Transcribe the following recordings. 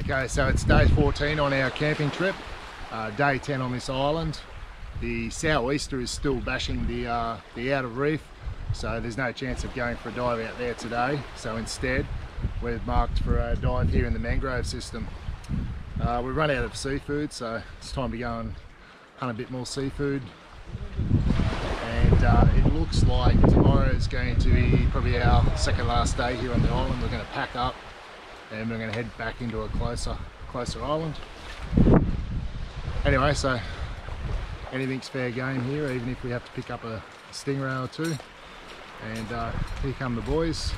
Okay, so it's day 14 on our camping trip, day 10 on this island. The sou'easter is still bashing the outer reef, so there's no chance of going for a dive out there today. So instead, we've marked for a dive here in the mangrove system. We've run out of seafood, so it's time to go and hunt a bit more seafood. And it looks like tomorrow is going to be probably our second last day here on the island. We're going to pack up and we're going to head back into a closer island. Anyway, so anything's fair game here, even if we have to pick up a stingray or two. And here come the boys.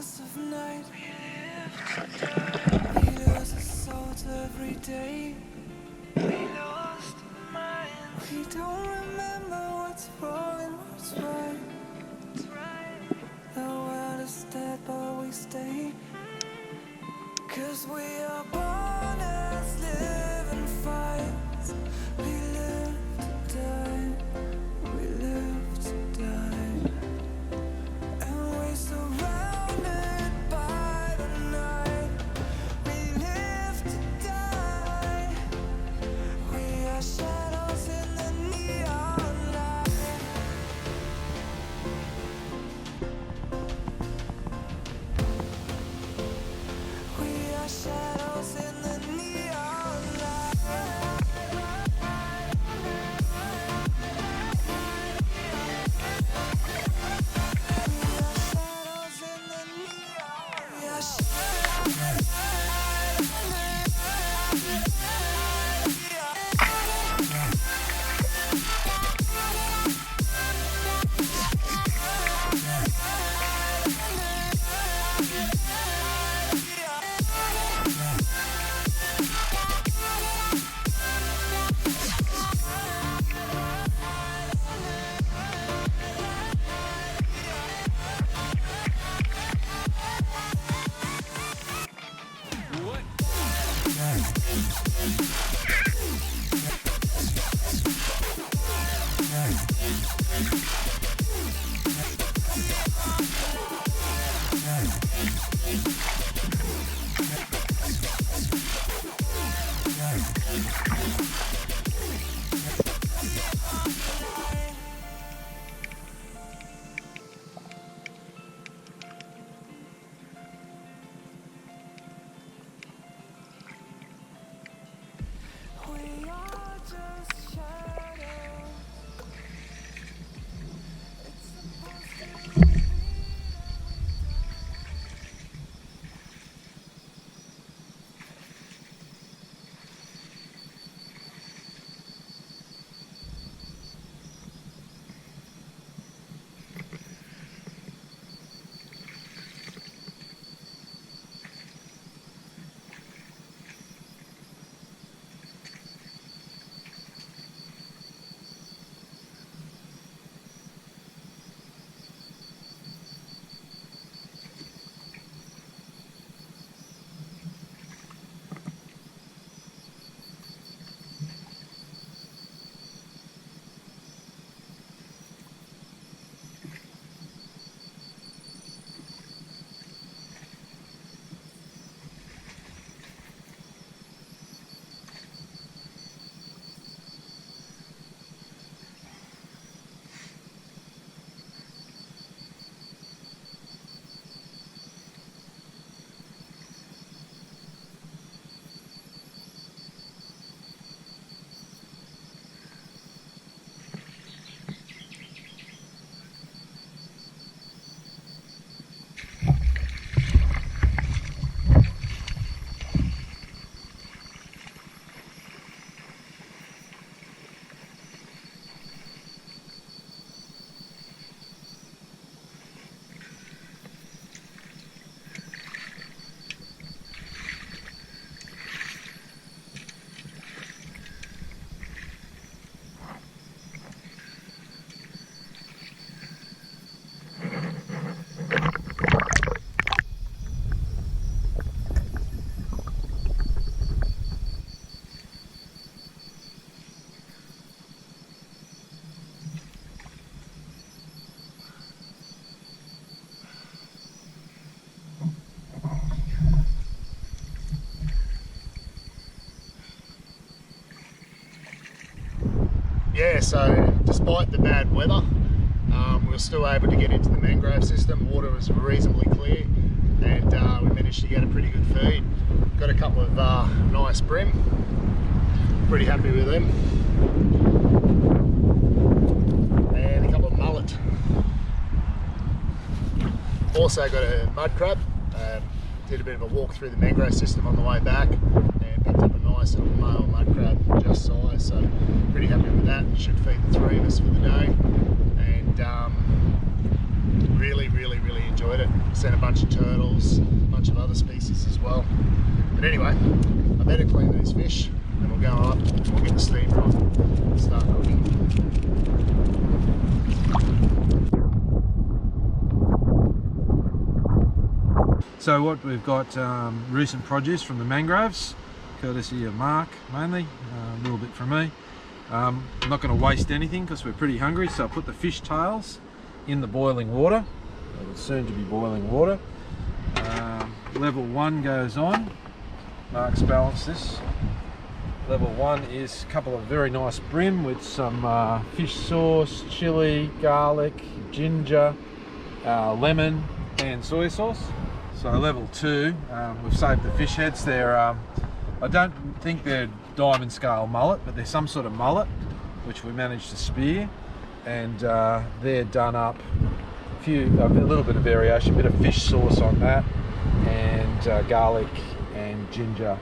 Of night, we lose a soul every day. We lost our minds. We don't remember what's wrong and what's right. The world is dead, but we stay. 'Cause we are born as living fights. We live to die. We live to die. And we surround. Yeah, so despite the bad weather, we were still able to get into the mangrove system. Water was reasonably clear, and we managed to get a pretty good feed. Got a couple of nice brim. Pretty happy with them. And a couple of mullet. Also got a mud crab. Did a bit of a walk through the mangrove system on the way back and picked up a nice little male mud crab, just size, so pretty happy with that. Should feed the three of us for the day, and really enjoyed it. Sent a bunch of turtles, a bunch of other species as well. But anyway, I better clean these fish and we'll go up and we'll get the steamer on and start cooking. So what we've got, recent produce from the mangroves, courtesy of Mark mainly, a little bit from me. I'm not going to waste anything because we're pretty hungry, so I'll put the fish tails in the boiling water. It's soon to be boiling water. Level 1 goes on. Mark's balanced this. Level 1 is a couple of very nice brim with some fish sauce, chili, garlic, ginger, lemon and soy sauce. So level 2, we've saved the fish heads. They're, I don't think they're diamond scale mullet, but they're some sort of mullet, which we managed to spear, and they're done up. A little bit of variation, a bit of fish sauce on that, and garlic and ginger.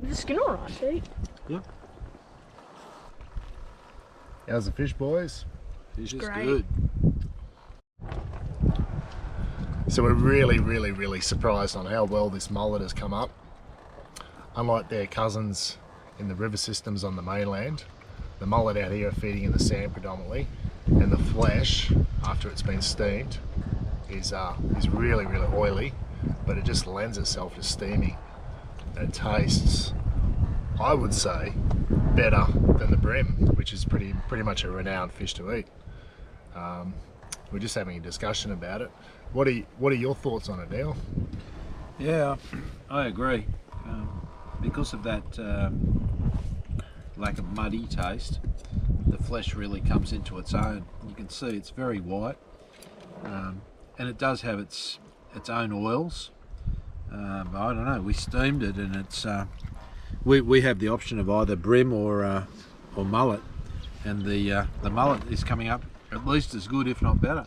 Is the skin alright, Pete? Yep. How's the fish, boys? Fish is Great. good. So we're really surprised on how well this mullet has come up. Unlike their cousins in the river systems on the mainland, the mullet out here are feeding in the sand predominantly, and the flesh, after it's been steamed, is really oily, but it just lends itself to steaming. And it tastes, I would say, better than the brim, which is pretty much a renowned fish to eat. We're just having a discussion about it. What are your thoughts on it, Neil? Yeah, I agree. Because of that lack of muddy taste, the flesh really comes into its own. You can see it's very white, and it does have its own oils. I don't know. We steamed it, and it's we have the option of either brim or mullet, and the mullet is coming up at least as good, if not better.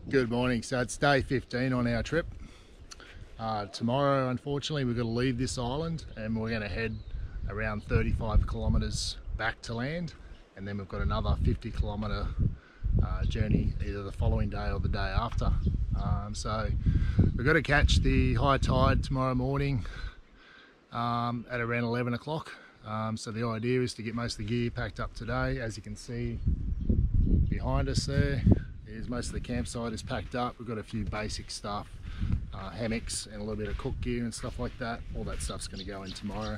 Good morning. So it's day 15 on our trip. Tomorrow, unfortunately, we've got to leave this island and we're going to head around 35 kilometres back to land, and then we've got another 50 kilometre journey either the following day or the day after. So we've got to catch the high tide tomorrow morning at around 11 o'clock. So the idea is to get most of the gear packed up today. As you can see behind us there, most of the campsite is packed up. We've got a few basic stuff, hammocks and a little bit of cook gear and stuff like that. All that stuff's going to go in tomorrow.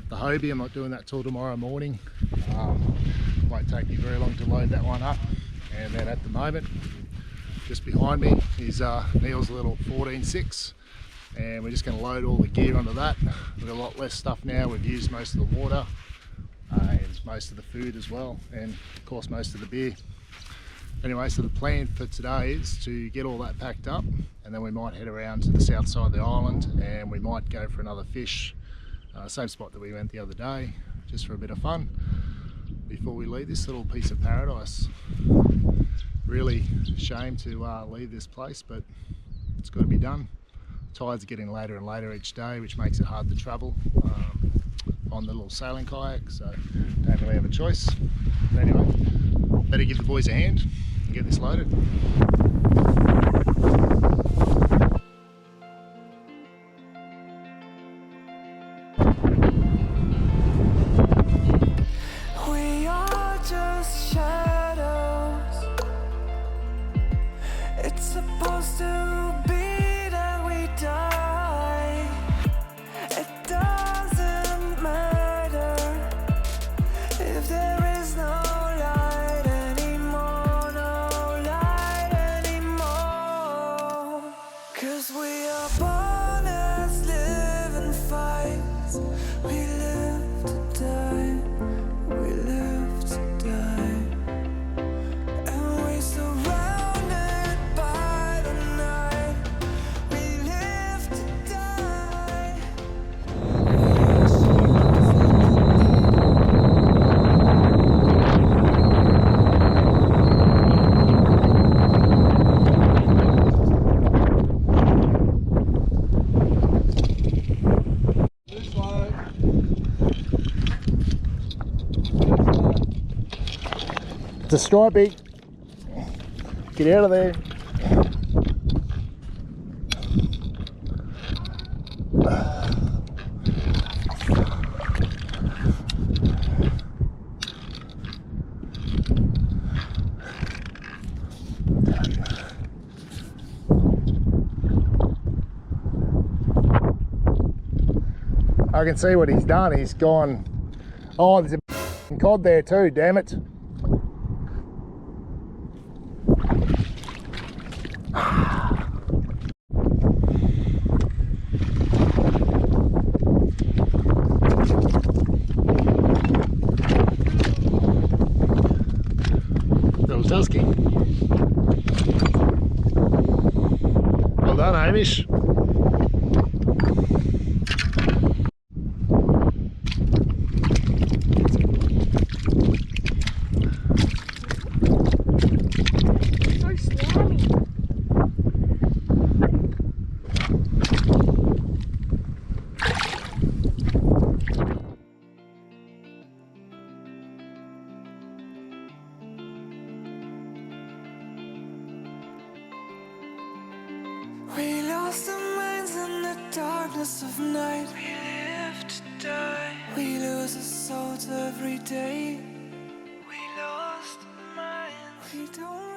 The hobie, I'm not doing that till tomorrow morning. Won't take me very long to load that one up. And then at the moment, just behind me is Neil's little 14.6, and we're just going to load all the gear onto that. We've got a lot less stuff now. We've used most of the water and most of the food as well, and of course most of the beer. Anyway, so the plan for today is to get all that packed up, and then we might head around to the south side of the island, and we might go for another fish, same spot that we went the other day, just for a bit of fun before we leave this little piece of paradise. Really a shame to leave this place, but it's got to be done. Tides are getting later and later each day, which makes it hard to travel on the little sailing kayak, so don't really have a choice. But anyway, better give the boys a hand and get this loaded. We are just shadows it's supposed to be that we die. It doesn't matter if there is no light anymore, no light anymore. 'Cause we are born as living fights. We live to die, we live to die. And we surrounded by the night. We live to die. It's a stripey. Get out of there. I can see what he's done. He's gone. Oh, there's a cod there too, damn it. Little Tusky. Well done, Hamish. So slimy. We lost our minds in the darkness of night. We live to die. We lose our souls every day. We lost our minds. We don't